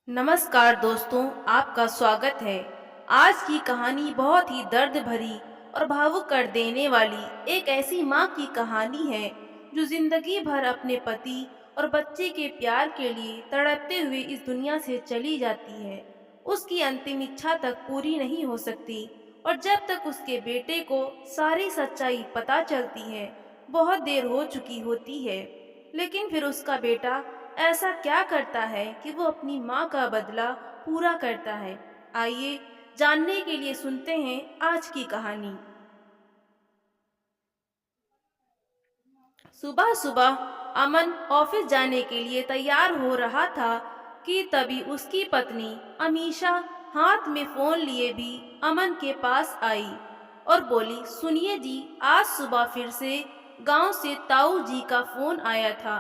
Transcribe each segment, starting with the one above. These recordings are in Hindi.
नमस्कार दोस्तों, आपका स्वागत है। आज की कहानी बहुत ही दर्द भरी और भावुक कर देने वाली एक ऐसी माँ की कहानी है जो जिंदगी भर अपने पति और बच्चे के प्यार के लिए तड़पते हुए इस दुनिया से चली जाती है। उसकी अंतिम इच्छा तक पूरी नहीं हो सकती और जब तक उसके बेटे को सारी सच्चाई पता चलती है, बहुत देर हो चुकी होती है। लेकिन फिर उसका बेटा ऐसा क्या करता है कि वो अपनी माँ का बदला पूरा करता है। आइए जानने के लिए सुनते हैं आज की कहानी। सुबह सुबह अमन ऑफिस जाने के लिए तैयार हो रहा था कि तभी उसकी पत्नी अमीशा हाथ में फोन लिए भी अमन के पास आई और बोली, सुनिए जी, आज सुबह फिर से गांव से ताऊ जी का फोन आया था,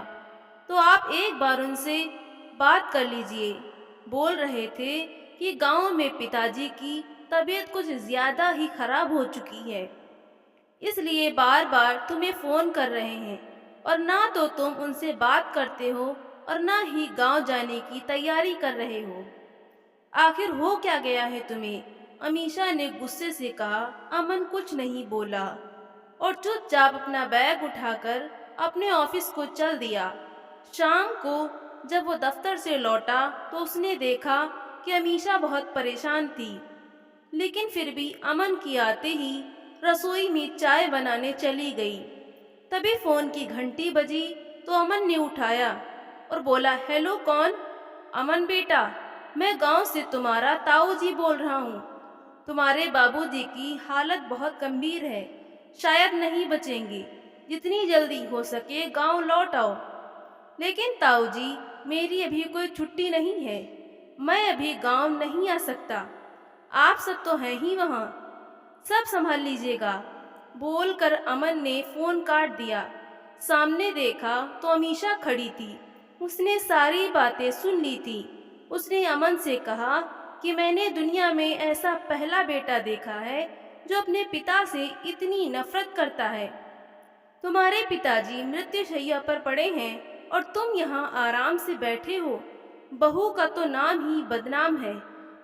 तो आप एक बार उनसे बात कर लीजिए। बोल रहे थे कि गांव में पिताजी की तबीयत कुछ ज्यादा ही खराब हो चुकी है, इसलिए बार बार तुम्हें फोन कर रहे हैं और ना तो तुम उनसे बात करते हो और ना ही गांव जाने की तैयारी कर रहे हो। आखिर हो क्या गया है तुम्हें? अमीशा ने गुस्से से कहा। अमन कुछ नहीं बोला और चुपचाप अपना बैग उठाकर अपने ऑफिस को चल दिया। शाम को जब वो दफ्तर से लौटा तो उसने देखा कि अमीशा बहुत परेशान थी, लेकिन फिर भी अमन की आते ही रसोई में चाय बनाने चली गई। तभी फोन की घंटी बजी तो अमन ने उठाया और बोला, हेलो, कौन? अमन बेटा, मैं गांव से तुम्हारा ताऊ जी बोल रहा हूँ। तुम्हारे बाबूजी की हालत बहुत गंभीर है, शायद नहीं बचेंगे। जितनी जल्दी हो सके गांव लौट आओ। लेकिन ताऊ जी, मेरी अभी कोई छुट्टी नहीं है, मैं अभी गांव नहीं आ सकता। आप सब तो हैं ही वहाँ, सब संभाल लीजिएगा। बोलकर अमन ने फोन काट दिया। सामने देखा तो अमीशा खड़ी थी। उसने सारी बातें सुन ली थी। उसने अमन से कहा कि मैंने दुनिया में ऐसा पहला बेटा देखा है जो अपने पिता से इतनी नफरत करता है। तुम्हारे पिताजी मृत्युशैया पर पड़े हैं और तुम यहाँ आराम से बैठे हो। बहू का तो नाम ही बदनाम है,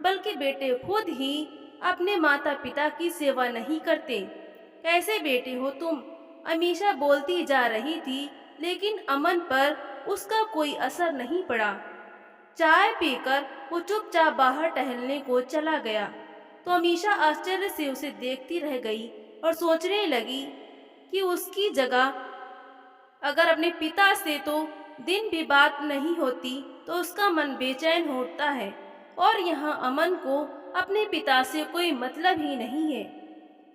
बल्कि बेटे खुद ही अपने माता पिता की सेवा नहीं करते। कैसे बेटे हो तुम? अमीशा बोलती जा रही थी, लेकिन अमन पर उसका कोई असर नहीं पड़ा। चाय पीकर वो चुपचाप बाहर टहलने को चला गया तो अमीशा आश्चर्य से उसे देखती रह गई और सोचने लगी कि उसकी जगह अगर अपने पिता से तो दिन भी बात नहीं होती तो उसका मन बेचैन होता है, और यहाँ अमन को अपने पिता से कोई मतलब ही नहीं है।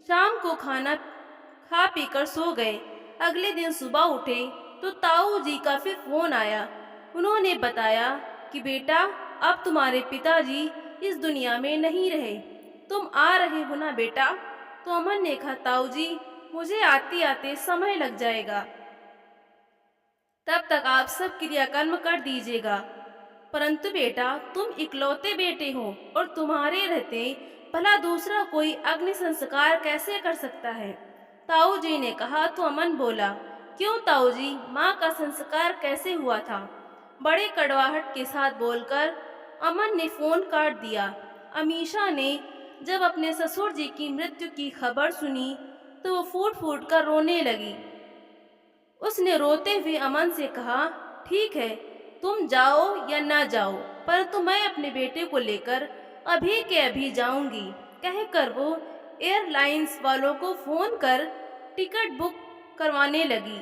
शाम को खाना खा पीकर सो गए। अगले दिन सुबह उठे तो ताऊ जी का फिर फोन आया। उन्होंने बताया कि बेटा, अब तुम्हारे पिताजी इस दुनिया में नहीं रहे। तुम आ रहे हो ना बेटा? तो अमन ने कहा, ताऊ जी, मुझे आते आते समय लग जाएगा, तब तक आप सब क्रियाकर्म कर दीजिएगा। परंतु बेटा, तुम इकलौते बेटे हो और तुम्हारे रहते भला दूसरा कोई अग्नि संस्कार कैसे कर सकता है? ताऊ जी ने कहा तो अमन बोला, क्यों ताऊ जी, माँ का संस्कार कैसे हुआ था? बड़े कड़वाहट के साथ बोलकर अमन ने फोन काट दिया। अमीशा ने जब अपने ससुर जी की मृत्यु की खबर सुनी तो वो फूट फूट कर रोने लगी। उसने रोते हुए अमन से कहा, ठीक है, तुम जाओ या ना जाओ, परंतु मैं अपने बेटे को लेकर अभी के अभी जाऊंगी। कहकर वो एयरलाइंस वालों को फोन कर टिकट बुक करवाने लगी।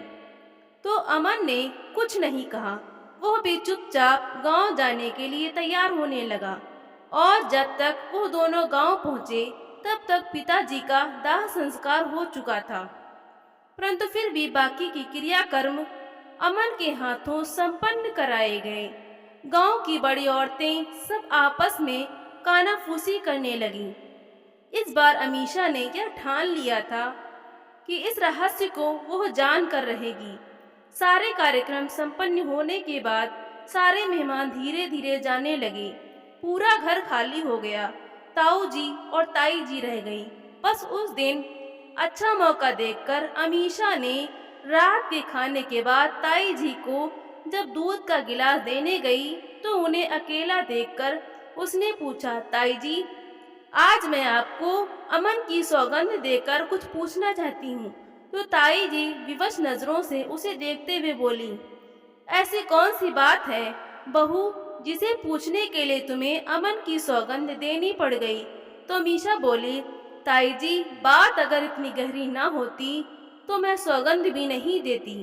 तो अमन ने कुछ नहीं कहा। वह भी चुपचाप गांव जाने के लिए तैयार होने लगा और जब तक वो दोनों गांव पहुंचे तब तक पिताजी का दाह संस्कार हो चुका था। परंतु फिर भी बाकी की क्रियाकर्म अमन के हाथों संपन्न कराए गए। गांव की बड़ी औरतें सब आपस में कानाफूसी करने लगीं। इस बार अमीशा ने यह ठान लिया था कि इस रहस्य को वह जान कर रहेगी। सारे कार्यक्रम संपन्न होने के बाद सारे मेहमान धीरे धीरे जाने लगे। पूरा घर खाली हो गया। ताऊ जी और ताई जी रह गई। बस उस दिन अच्छा मौका देखकर अमीशा ने रात के खाने के बाद ताई जी को जब दूध का गिलास देने गई तो उन्हें अकेला देखकर उसने पूछा, ताई जी, आज मैं आपको अमन की सौगंध देकर कुछ पूछना चाहती हूँ। तो ताई जी विवश नजरों से उसे देखते हुए बोली, ऐसी कौन सी बात है बहू, जिसे पूछने के लिए तुम्हें अमन की सौगंध देनी पड़ गई? तो मीशा बोली, ताई जी, बात अगर इतनी गहरी ना होती तो मैं सौगंध भी नहीं देती,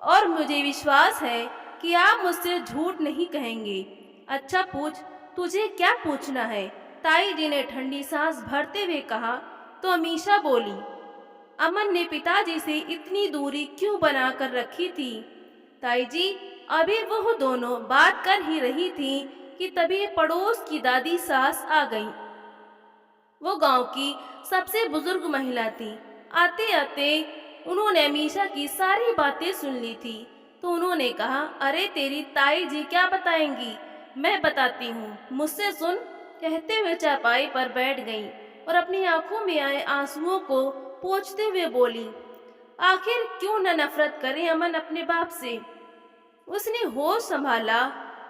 और मुझे विश्वास है कि आप मुझसे झूठ नहीं कहेंगे। अच्छा पूछ, तुझे क्या पूछना है? ताई जी ने ठंडी सांस भरते हुए कहा। तो अमीशा बोली, अमन ने पिताजी से इतनी दूरी क्यों बना कर रखी थी? ताई जी, अभी वह दोनों बात कर ही रही थी कि तभी पड़ोस की दादी सास आ गई। वो गांव की सबसे बुजुर्ग महिला थी। आते आते उन्होंने अमीशा की सारी बातें सुन ली थी। तो उन्होंने कहा, अरे तेरी ताई जी क्या बताएंगी, मैं बताती हूँ, मुझसे सुन। कहते हुए चारपाई पर बैठ गई और अपनी आंखों में आए आंसुओं को पोंछते हुए बोली, आखिर क्यों न नफरत करे अमन अपने बाप से? उसने होश संभाला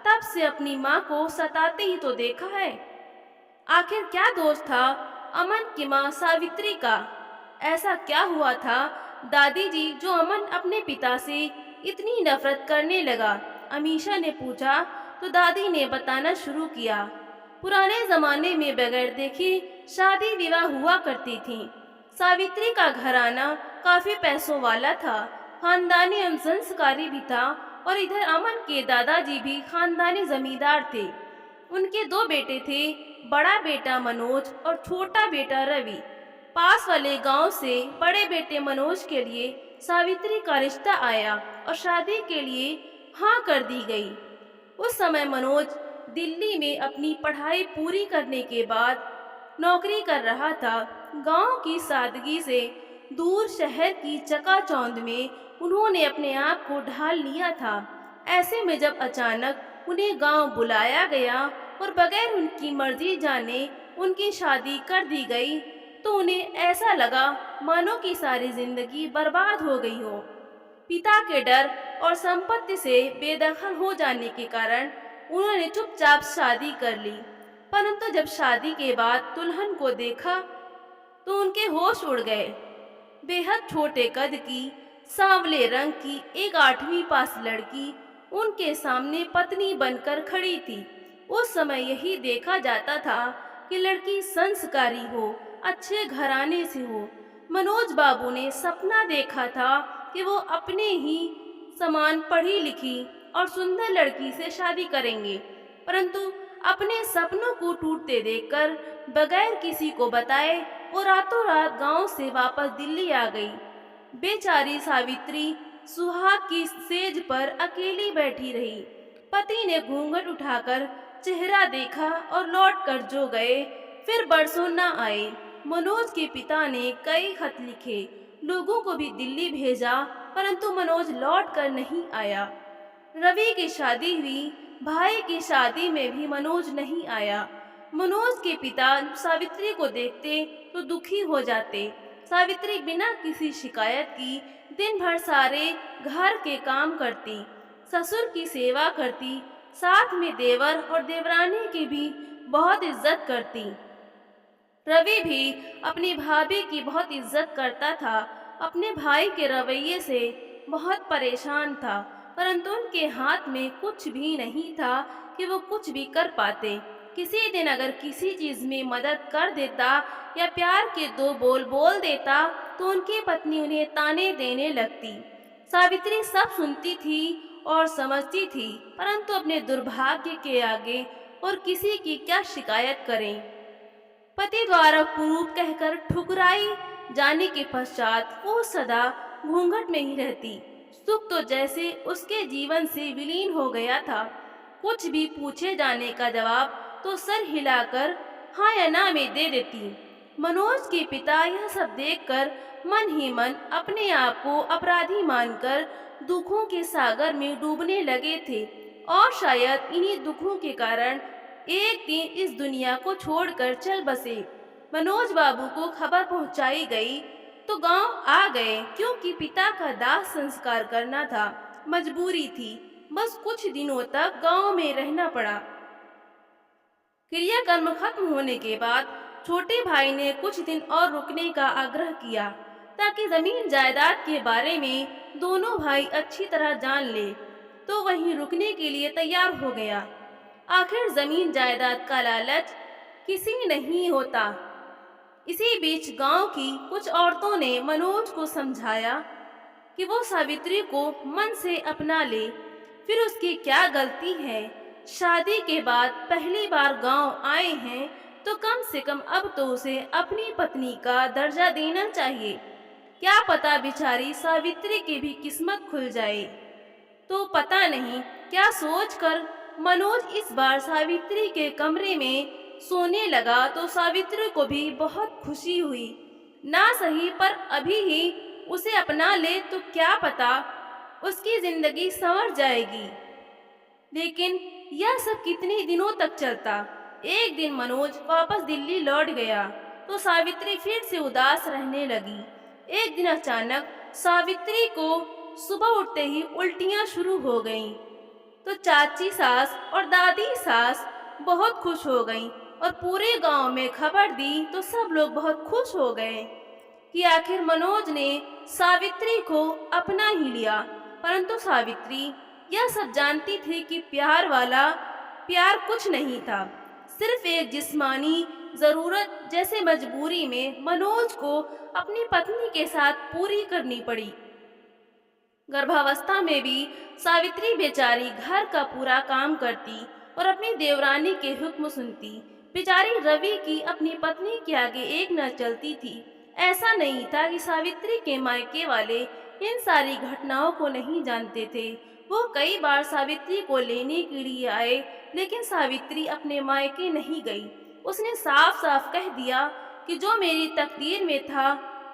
तब से अपनी माँ को सताते ही तो देखा है। आखिर क्या दोष था अमन की माँ सावित्री का? ऐसा क्या हुआ था दादी जी जो अमन अपने पिता से इतनी नफरत करने लगा? अमीशा ने पूछा। तो दादी ने बताना शुरू किया। पुराने जमाने में बगैर देखे शादी विवाह हुआ करती थी। सावित्री का घराना काफी पैसों वाला था, खानदानी एवं संस्कारी भी था, और इधर अमन के दादाजी भी खानदानी जमींदार थे। उनके दो बेटे थे, बड़ा बेटा मनोज और छोटा बेटा रवि। पास वाले गांव से बड़े बेटे मनोज के लिए सावित्री का रिश्ता आया और शादी के लिए हाँ कर दी गई। उस समय मनोज दिल्ली में अपनी पढ़ाई पूरी करने के बाद नौकरी कर रहा था। गांव की सादगी से दूर शहर की चकाचौंध में उन्होंने अपने आप को ढाल लिया था। ऐसे में जब अचानक उन्हें गांव बुलाया गया और बगैर उनकी मर्जी जाने उनकी शादी कर दी गई, तो उन्हें ऐसा लगा मानो कि सारी जिंदगी बर्बाद हो गई हो। पिता के डर और संपत्ति से बेदखल हो जाने के कारण उन्होंने चुपचाप शादी कर ली। परंतु जब शादी के बाद दुल्हन को देखा तो उनके होश उड़ गए। बेहद छोटे कद की, सांवले रंग की एक 8वीं पास लड़की उनके सामने पत्नी बनकर खड़ी थी। उस समय यही देखा जाता था कि लड़की संस्कारी हो, अच्छे घराने से हो। मनोज बाबू ने सपना देखा था कि वो अपने ही समान पढ़ी लिखी और सुंदर लड़की से शादी करेंगे, परंतु अपने सपनों को टूटते देखकर बगैर किसी को बताए वो रातों रात गांव से वापस दिल्ली आ गई। बेचारी सावित्री सुहाग की सेज पर अकेली बैठी रही। पति ने घूंघट उठाकर चेहरा देखा और लौट कर जो गए फिर बरसों न आए। मनोज के पिता ने कई खत लिखे, लोगों को भी दिल्ली भेजा, परंतु मनोज लौट कर नहीं आया। रवि की शादी हुई, भाई की शादी में भी मनोज नहीं आया। मनोज के पिता सावित्री को देखते तो दुखी हो जाते। सावित्री बिना किसी शिकायत की दिन भर सारे घर के काम करती, ससुर की सेवा करती, साथ में देवर और देवरानी की भी बहुत इज्जत करती। रवि भी अपनी भाभी की बहुत इज्जत करता था। अपने भाई के रवैये से बहुत परेशान था, परंतु उनके हाथ में कुछ भी नहीं था कि वो कुछ भी कर पाते। किसी दिन अगर किसी चीज में मदद कर देता या प्यार के दो बोल बोल देता तो उनकी पत्नी उन्हें ताने देने लगती। सावित्री सब सुनती थी और समझती थी, परंतु अपने दुर्भाग्य के आगे और किसी की क्या शिकायत करें। पति द्वारा कुरूप कहकर ठुकराई जाने के पश्चात वो सदा घूंघट में ही रहती। सुख तो जैसे उसके जीवन से विलीन हो गया था। कुछ भी पूछे जाने का जवाब तो सर हिलाकर हाँ या ना में दे देती। मनोज के पिता यह सब देखकर मन ही मन अपने आप को अपराधी मानकर दुखों के सागर में डूबने लगे थे, और शायद इन्हीं दुखों के कारण एक दिन इस दुनिया को छोड़कर चल बसे। मनोज बाबू को खबर पहुंचाई गई तो गांव आ गए, क्योंकि पिता का दाह संस्कार करना था, मजबूरी थी। बस कुछ दिनों तक गांव में रहना पड़ा। क्रियाकर्म खत्म होने के बाद छोटे भाई ने कुछ दिन और रुकने का आग्रह किया ताकि जमीन जायदाद के बारे में दोनों भाई अच्छी तरह जान ले। तो वहीं रुकने के लिए तैयार हो गया। आखिर जमीन जायदाद का लालच किसी नहीं होता। इसी बीच गांव की कुछ औरतों ने मनोज को समझाया कि वो सावित्री को मन से अपना ले। फिर उसकी क्या गलती है? शादी के बाद पहली बार गांव आए हैं तो कम से कम अब तो उसे अपनी पत्नी का दर्जा देना चाहिए। क्या पता बेचारी सावित्री की भी किस्मत खुल जाए। तो पता नहीं क्या सोचकर मनोज इस बार सावित्री के कमरे में सोने लगा तो सावित्री को भी बहुत खुशी हुई। ना सही पर अभी ही उसे अपना ले तो क्या पता उसकी जिंदगी संवर जाएगी। लेकिन यह सब कितने दिनों तक चलता। एक दिन मनोज वापस दिल्ली लौट गया तो सावित्री फिर से उदास रहने लगी। एक दिन अचानक सावित्री को सुबह उठते ही उल्टियां शुरू हो गईं। तो चाची सास और दादी सास बहुत खुश हो गईं और पूरे गांव में खबर दी तो सब लोग बहुत खुश हो गए कि आखिर मनोज ने सावित्री को अपना ही लिया। परंतु सावित्री यह सब जानती थी कि प्यार वाला प्यार कुछ नहीं था, सिर्फ एक जिस्मानी जरूरत जैसे मजबूरी में मनोज को अपनी पत्नी के साथ पूरी करनी पड़ी। गर्भावस्था में भी सावित्री बेचारी घर का पूरा काम करती और अपनी देवरानी के हुक्म सुनती। बेचारी रवि की अपनी पत्नी के आगे एक न चलती थी। ऐसा नहीं था कि सावित्री के मायके वाले इन सारी घटनाओं को नहीं जानते थे। वो कई बार सावित्री को लेने के लिए आए लेकिन सावित्री अपने मायके नहीं गई। उसने साफ साफ कह दिया कि जो मेरी तकदीर में था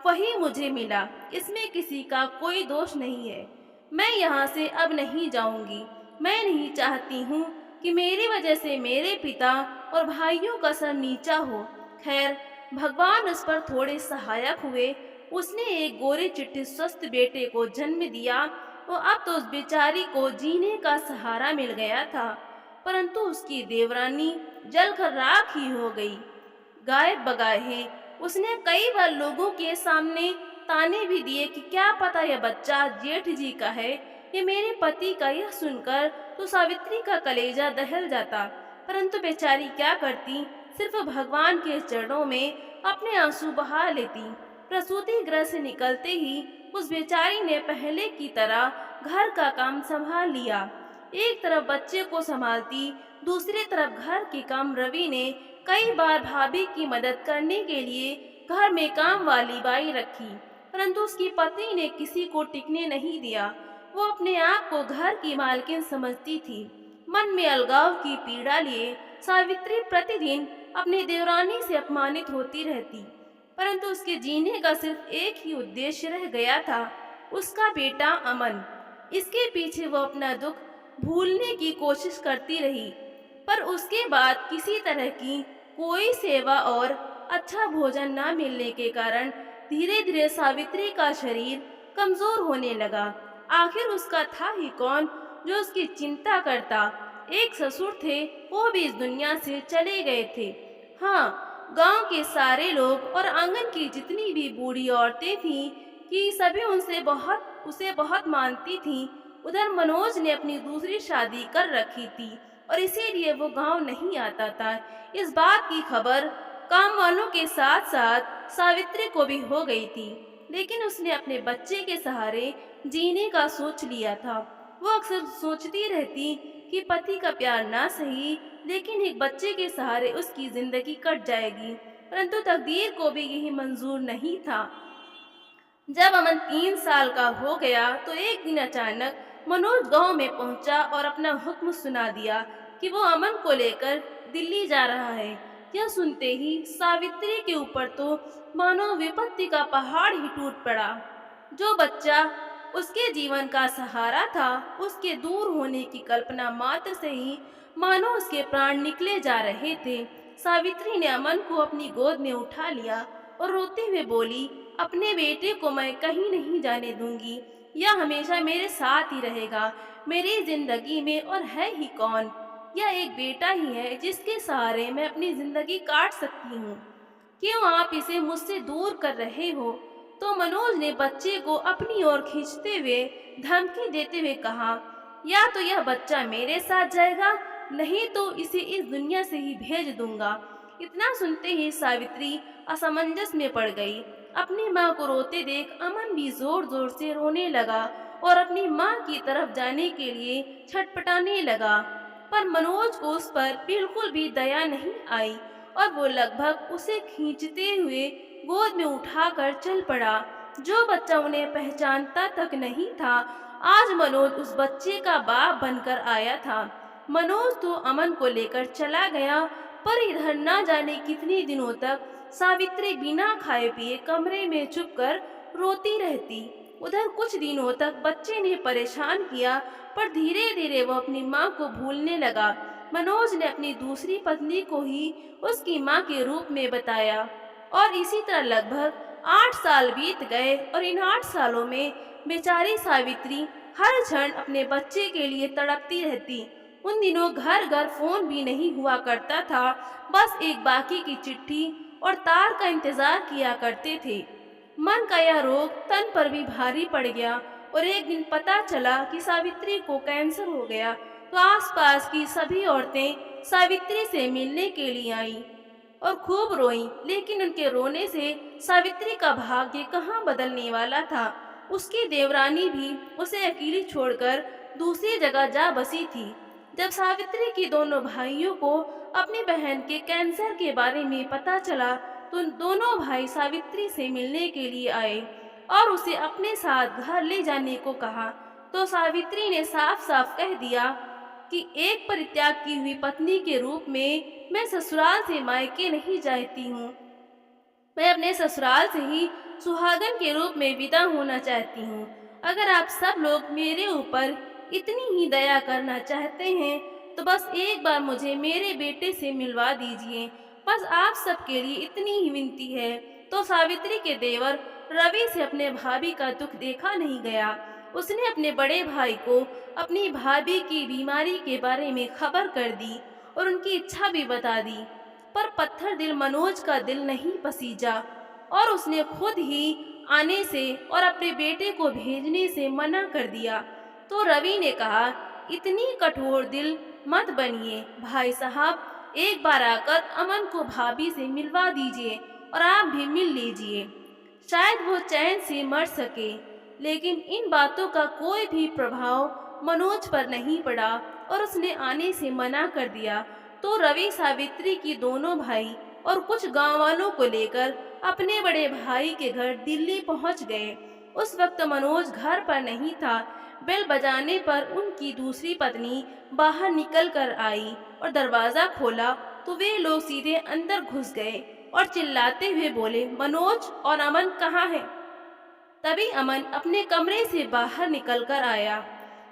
वही मुझे मिला, इसमें किसी का कोई दोष नहीं है। मैं यहाँ से अब नहीं जाऊंगी। मैं नहीं चाहती हूँ कि मेरी वजह से मेरे पिता और भाइयों का सर नीचा हो। खैर भगवान उस पर थोड़े सहायक हुए। उसने एक गोरे चिट्टे स्वस्थ बेटे को जन्म दिया और अब तो उस बेचारी को जीने का सहारा मिल गया था। परंतु उसकी देवरानी जलकर राख ही हो गई। गाय बगाए उसने कई बार लोगों के सामने ताने भी दिए कि क्या पता यह बच्चा जेठ जी का है, ये मेरे पति का। यह सुनकर तो सावित्री का कलेजा दहल जाता। परंतु बेचारी क्या करती, सिर्फ भगवान के चरणों में अपने आंसू बहा लेती। प्रसूति गृह से निकलते ही उस बेचारी ने पहले की तरह घर का काम संभाल लिया। एक तरफ बच्चे को संभालती, दूसरी तरफ घर के काम रवि ने कई बार भाभी की मदद करने के लिए घर में काम वाली बाई रखी। परंतु उसकी पत्नी ने किसी को टिकने नहीं दिया। वो अपने आप को घर की मालकिन समझती थी। मन में अलगाव की पीड़ा लिए सावित्री प्रतिदिन अपनी देवरानी से अपमानित होती रहती। परंतु उसके जीने का सिर्फ एक ही उद्देश्य रह गया था, उसका बेटा अमन। इसके पीछे वो अपना दुख भूलने की कोशिश करती रही। पर उसके बाद किसी तरह की कोई सेवा और अच्छा भोजन न मिलने के कारण धीरे धीरे सावित्री का शरीर कमजोर होने लगा। आखिर उसका था ही कौन जो उसकी चिंता करता। एक ससुर थे, वो भी इस दुनिया से चले गए थे। हाँ, गांव के सारे लोग और आंगन की जितनी भी बूढ़ी औरतें थीं कि सभी उसे बहुत मानती थीं। उधर मनोज ने अपनी दूसरी शादी कर रखी थी और इसीलिए वो गांव नहीं आता था। इस बात की खबर काम वालों के साथ साथ सावित्री को भी हो गई थी। लेकिन उसने अपने बच्चे के सहारे जीने का सोच लिया था। वो अक्सर सोचती रहती कि पति का प्यार ना सही, लेकिन एक बच्चे के सहारे उसकी जिंदगी कट जाएगी। परंतु तकदीर को भी यही मंजूर नहीं था। जब अमन 3 साल का हो गया तो एक दिन अचानक मनोज गांव में पहुंचा और अपना हुक्म सुना दिया कि वो अमन को लेकर दिल्ली जा रहा है। यह सुनते ही सावित्री के ऊपर तो मानो विपत्ति का पहाड़ ही टूट पड़ा। जो बच्चा उसके जीवन का सहारा था, उसके दूर होने की कल्पना मात्र से ही मानो उसके प्राण निकले जा रहे थे। सावित्री ने अमन को अपनी गोद में उठा लिया और रोते हुए बोली, अपने बेटे को मैं कहीं नहीं जाने दूंगी। यह हमेशा मेरे साथ ही रहेगा। मेरी जिंदगी में और है ही कौन। यह एक बेटा ही है जिसके सहारे मैं अपनी जिंदगी काट सकती हूँ। क्यों आप इसे मुझसे दूर कर रहे हो? तो मनोज ने बच्चे को अपनी ओर खींचते हुए धमकी देते हुए कहा, या तो यह बच्चा मेरे साथ जाएगा, नहीं तो इसे इस दुनिया से ही भेज दूंगा। इतना सुनते ही सावित्री असमंजस में पड़ गई। अपनी माँ को रोते देख अमन भी जोर जोर से रोने लगा और अपनी माँ की तरफ जाने के लिए छटपटाने लगा। पर मनोज को उस पर बिल्कुल भी दया नहीं आई और वो लगभग उसे खींचते हुए गोद में उठाकर चल पड़ा। जो बच्चा उन्हें पहचानता तक नहीं था, आज मनोज उस बच्चे का बाप बनकर आया था। मनोज तो अमन को लेकर चला गया, पर इधर ना जाने कितने दिनों तक सावित्री बिना खाए पिए कमरे में चुपकर रोती रहती। उधर कुछ दिनों तक बच्चे ने परेशान किया, पर धीरे धीरे वो अपनी माँ को भूलने लगा। मनोज ने अपनी दूसरी पत्नी को ही उसकी माँ के रूप में बताया और इसी तरह लगभग 8 साल बीत गए और इन 8 सालों में बेचारी सावित्री हर क्षण अपने बच्चे के लिए तड़पती रहती। उन दिनों घर घर फोन भी नहीं हुआ करता था, बस एक बाकी की चिट्ठी और तार का इंतजार किया करते थे। मन का यह रोग तन पर भी भारी पड़ गया और एक दिन पता चला कि सावित्री को कैंसर हो गया, तो आसपास की सभी औरतें सावित्री से मिलने के लिए आईं और खूब रोईं। लेकिन उनके रोने से सावित्री का भाग्य कहाँ बदलने वाला था। उसकी देवरानी भी उसे अकेली छोड़कर दूसरी जगह जा बसी थी। जब सावित्री की दोनों भाइयों को अपनी बहन के कैंसर के बारे में पता चला, तो दोनों भाई सावित्री से मिलने के लिए आए और उसे अपने साथ घर ले जाने को कहा। तो सावित्री ने साफ साफ कह दिया कि एक परित्याग की हुई पत्नी के रूप में मैं ससुराल से मायके नहीं जाती हूँ। मैं अपने ससुराल से ही सुहागन के रूप में विदा होना चाहती हूँ। अगर आप सब लोग मेरे ऊपर इतनी ही दया करना चाहते हैं, तो बस एक बार मुझे मेरे बेटे से मिलवा दीजिए। बस आप सबके लिए इतनी ही विनती है। तो सावित्री के देवर रवि से अपने भाभी का दुख देखा नहीं गया। उसने अपने बड़े भाई को अपनी भाभी की बीमारी के बारे में खबर कर दी और उनकी इच्छा भी बता दी। पर पत्थर दिल मनोज का दिल नहीं पसीजा और उसने खुद ही आने से और अपने बेटे को भेजने से मना कर दिया। तो रवि ने कहा, इतनी कठोर दिल मत बनिए भाई साहब, एक बार आकर अमन को भाभी से मिलवा दीजिए और आप भी मिल लीजिए, शायद वो चैन से मर सके। लेकिन इन बातों का कोई भी प्रभाव मनोज पर नहीं पड़ा और उसने आने से मना कर दिया। तो रवि सावित्री की दोनों भाई और कुछ गांव वालों को लेकर अपने बड़े भाई के घर दिल्ली पहुंच गए। उस वक्त मनोज घर पर नहीं था। बेल बजाने पर उनकी दूसरी पत्नी बाहर निकल कर आई और दरवाजा खोला तो वे लोग सीधे अंदर घुस गए और चिल्लाते हुए बोले, मनोज और अमन कहाँ हैं? तभी अमन अपने कमरे से बाहर निकल कर आया।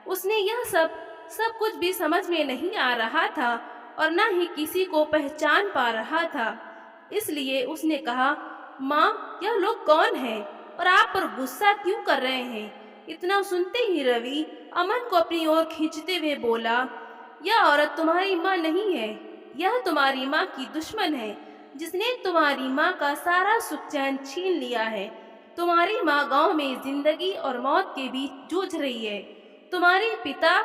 उसने यह सब कुछ भी समझ में नहीं आ रहा था और न ही किसी को पहचान पा रहा था। इसलिए उसने कहा, माँ, यह लोग कौन हैं और आप पर गुस्सा क्यों कर रहे हैं? इतना सुनते ही रवि अमन को अपनी ओर खींचते हुए बोला, यह औरत तुम्हारी माँ नहीं है, यह तुम्हारी माँ की दुश्मन है, जिसने तुम्हारी माँ का सारा सुख चैन छीन लिया है। तुम्हारी माँ गांव में जिंदगी और मौत के बीच जूझ रही है। तुम्हारे पिता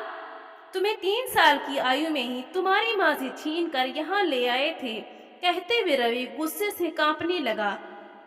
तुम्हें 3 साल की आयु में ही तुम्हारी माँ से छीन कर यहाँ ले आए थे। कहते हुए रवि गुस्से से कांपने लगा।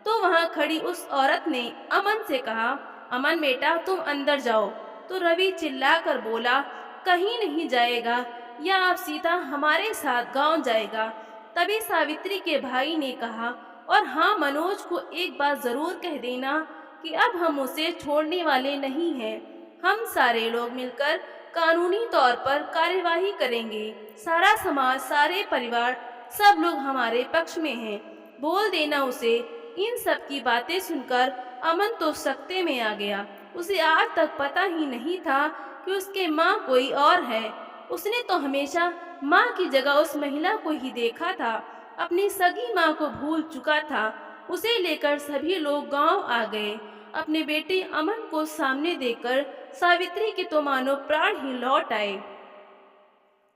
तो वहाँ खड़ी उस औरत ने अमन से कहा, अमन बेटा, तुम अंदर जाओ। तो रवि चिल्लाकर बोला, कहीं नहीं जाएगा, या आप सीधा हमारे साथ गांव जाएगा। तभी सावित्री के भाई ने कहा, और हाँ, मनोज को एक बात जरूर कह देना कि अब हम उसे छोड़ने वाले नहीं हैं। हम सारे लोग मिलकर कानूनी तौर पर कार्यवाही करेंगे। सारा समाज, सारे परिवार, सब लोग हमारे पक्ष में हैं। बोल देना उसे। इन सब की बातें सुनकर अमन तो सकते में आ गया। उसे आज तक पता ही नहीं था कि उसके माँ कोई और है। उसने तो हमेशा माँ की जगह उस महिला को ही देखा था। अपनी सगी माँ को भूल चुका था। उसे लेकर सभी लोग गांव आ गए। अपने बेटे अमन को सामने देखकर सावित्री के तो मानो प्राण ही लौट आए।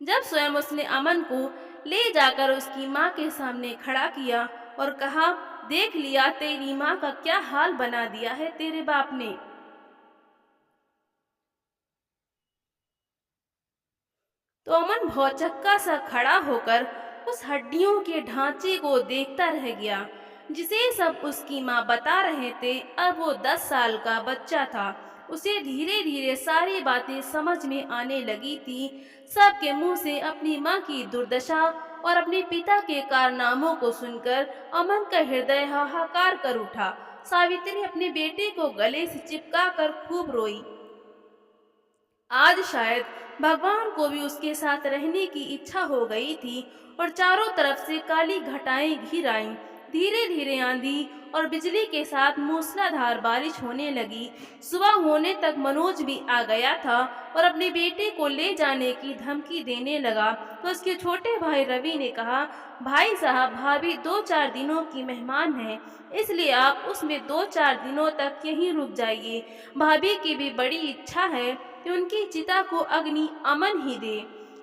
जब स्वयं उसने अमन को ले जाकर उसकी माँ के सामने खड़ा किया और कहा, देख लिया तेरी माँ का क्या हाल बना दिया है तेरे बाप ने। तो अमन भौचक्का सा खड़ा होकर उस हड्डियों के ढांचे को देखता रह गया, जिसे सब उसकी माँ बता रहे थे। अब वो 10 साल का बच्चा था। उसे धीरे धीरे सारी बातें समझ में आने लगी थी। सबके मुंह से अपनी माँ की दुर्दशा और अपने पिता के कारनामों को सुनकर अमन का हृदय हाहाकार कर उठा। सावित्री अपने बेटे को गले से चिपका कर खूब रोई। आज शायद भगवान को भी उसके साथ रहने की इच्छा हो गई थी और चारों तरफ से काली घटाएं घिर आईं। धीरे धीरे आंधी और बिजली के साथ मूसलाधार बारिश होने लगी। सुबह होने तक मनोज भी आ गया था और अपने बेटे को ले जाने की धमकी देने लगा। तो उसके छोटे भाई रवि ने कहा, भाई साहब, भाभी 2-4 दिनों की मेहमान है, इसलिए आप उसमें 2-4 दिनों तक यहीं रुक जाइए। भाभी की भी बड़ी इच्छा है कि उनकी चिता को अग्नि अमन ही दे।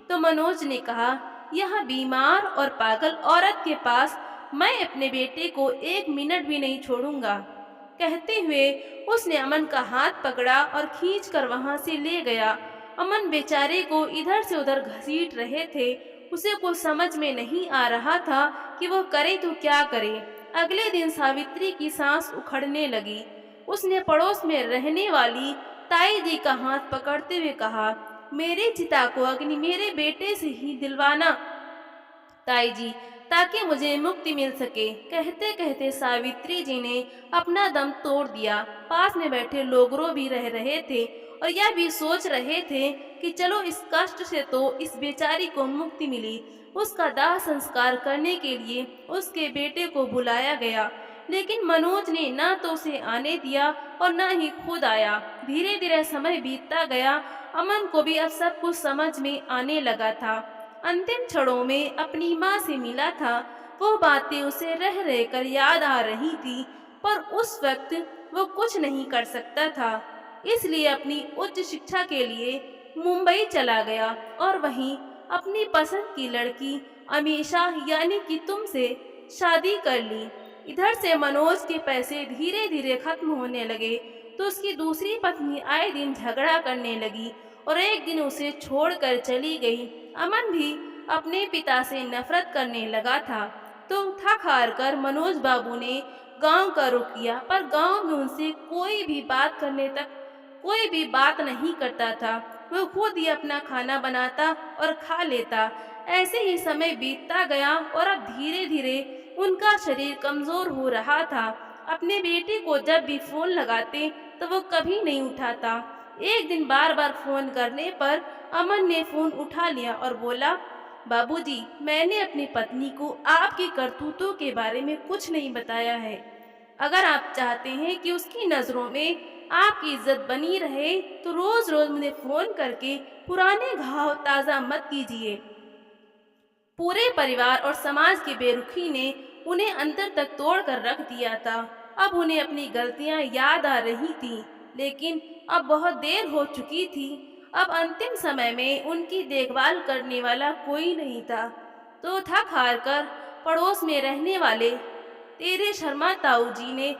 तो मनोज ने कहा, यह बीमार और पागल औरत के पास मैं अपने बेटे को 1 मिनट भी नहीं छोड़ूंगा। कहते हुए उसने अमन का हाथ पकड़ा और खींचकर वहां से ले गया। अमन बेचारे को इधर से उधर घसीट रहे थे। उसे कुछ समझ में नहीं आ रहा था कि वो करे तो क्या करे। अगले दिन सावित्री की सांस उखड़ने लगी। उसने पड़ोस में रहने वाली ताई जी का हाथ पकड़ते हुए कहा, मेरे चिता को अग्नि मेरे बेटे से ही दिलवाना ताई जी, ताकि मुझे मुक्ति मिल सके। कहते कहते सावित्री जी ने अपना दम तोड़ दिया। पास में बैठे लोग रो भी रहे थे और यह भी सोच रहे थे कि चलो इस कष्ट से तो इस बेचारी को मुक्ति मिली। उसका दाह संस्कार करने के लिए उसके बेटे को बुलाया गया, लेकिन मनोज ने न तो उसे आने दिया और न ही खुद आया। धीरे धीरे समय बीतता गया। अमन को भी अब सब कुछ समझ में आने लगा था। अंतिम क्षणों में अपनी माँ से मिला था। वो बातें उसे रह रहकर याद आ रही थी, पर उस वक्त वो कुछ नहीं कर सकता था। इसलिए अपनी उच्च शिक्षा के लिए मुंबई चला गया और वहीं अपनी पसंद की लड़की अमीषा यानी कि तुमसे शादी कर ली। इधर से मनोज के पैसे धीरे धीरे खत्म होने लगे तो उसकी दूसरी पत्नी आए दिन झगड़ा करने लगी और एक दिन उसे छोड़कर चली गई। अमन भी अपने पिता से नफरत करने लगा था। तो थक हार कर मनोज बाबू ने गांव का रुख किया, पर गांव में उनसे कोई भी बात नहीं करता था। वो खुद ही अपना खाना बनाता और खा लेता। ऐसे ही समय बीतता गया और अब धीरे धीरे उनका शरीर कमजोर हो रहा था। अपने बेटे को जब भी फोन लगाते तो वो कभी नहीं उठाता। एक दिन बार बार फोन करने पर अमन ने फोन उठा लिया और बोला, बाबूजी, मैंने अपनी पत्नी को आपकी करतूतों के बारे में कुछ नहीं बताया है। अगर आप चाहते हैं कि उसकी नज़रों में आपकी इज्जत बनी रहे तो रोज रोज मुझे फोन करके पुराने घाव ताज़ा मत कीजिए। पूरे परिवार और समाज की बेरुखी ने उन्हें अंदर तक तोड़ कर रख दिया था। अब उन्हें अपनी गलतियां याद आ रही थीं, लेकिन अब बहुत देर हो चुकी थी। अब अंतिम समय में उनकी देखभाल करने वाला कोई नहीं था। तो थक हार कर पड़ोस में रहने वाले तेरे शर्मा ताऊ जी ने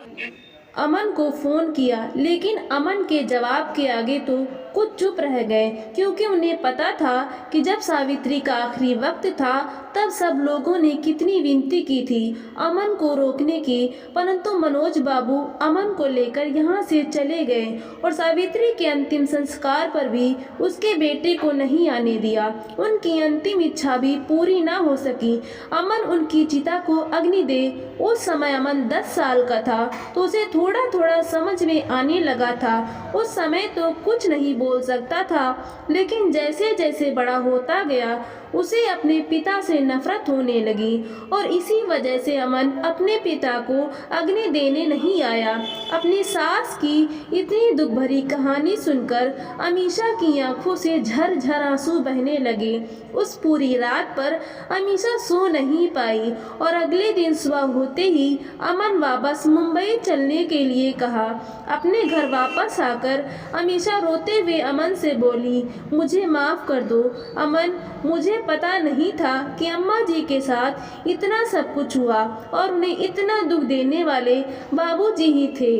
अमन को फोन किया, लेकिन अमन के जवाब के आगे तो कुछ चुप रह गए, क्योंकि उन्हें पता था कि जब सावित्री का आखिरी वक्त था तब सब लोगों ने कितनी विनती की थी अमन को रोकने की, परंतु मनोज बाबू अमन को लेकर यहाँ से चले गए और सावित्री के अंतिम संस्कार पर भी उसके बेटे को नहीं आने दिया। उनकी अंतिम इच्छा भी पूरी ना हो सकी। अमन उनकी चिता को अग्नि दे। उस समय अमन 10 साल का था तो उसे थोड़ा थोड़ा समझ में आने लगा था। उस समय तो कुछ नहीं बोल सकता था, लेकिन जैसे जैसे बड़ा होता गया उसे अपने पिता से नफरत होने लगी और इसी वजह से अमन अपने पिता को अग्नि देने नहीं आया। अपनी सास की इतनी दुख भरी कहानी सुनकर अमीषा की आंखों से झरझर आंसू बहने लगे। उस पूरी रात पर अमीषा सो नहीं पाई और अगले दिन सुबह होते ही अमन वापस मुंबई चलने के लिए कहा। अपने घर वापस आकर अमीषा रोते हुए अमन से बोली, मुझे माफ़ कर दो अमन, मुझे पता नहीं था कि अम्मा जी के साथ इतना सब कुछ हुआ और उन्हें इतना दुख देने वाले बाबूजी ही थे।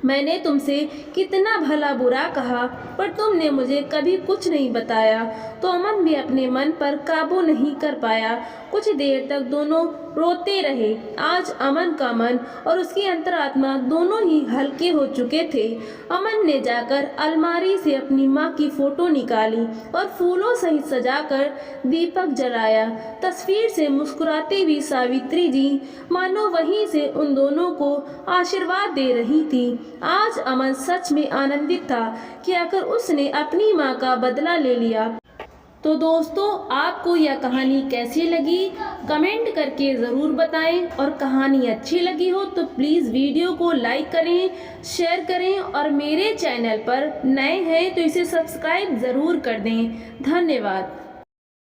मैंने तुमसे कितना भला बुरा कहा पर तुमने मुझे कभी कुछ नहीं बताया। तो अमन भी अपने मन पर काबू नहीं कर पाया। कुछ देर तक दोनों रोते रहे। आज अमन का मन और उसकी अंतरात्मा दोनों ही हल्के हो चुके थे। अमन ने जाकर अलमारी से अपनी माँ की फोटो निकाली और फूलों सहित सजाकर दीपक जलाया। तस्वीर से मुस्कुराती हुई सावित्री जी मानो वहीं से उन दोनों को आशीर्वाद दे रही थी। आज अमन सच में आनंदित था कि आखिर उसने अपनी माँ का बदला ले लिया। तो दोस्तों, आपको यह कहानी कैसी लगी कमेंट करके ज़रूर बताएं और कहानी अच्छी लगी हो तो प्लीज़ वीडियो को लाइक करें, शेयर करें और मेरे चैनल पर नए हैं तो इसे सब्सक्राइब ज़रूर कर दें। धन्यवाद।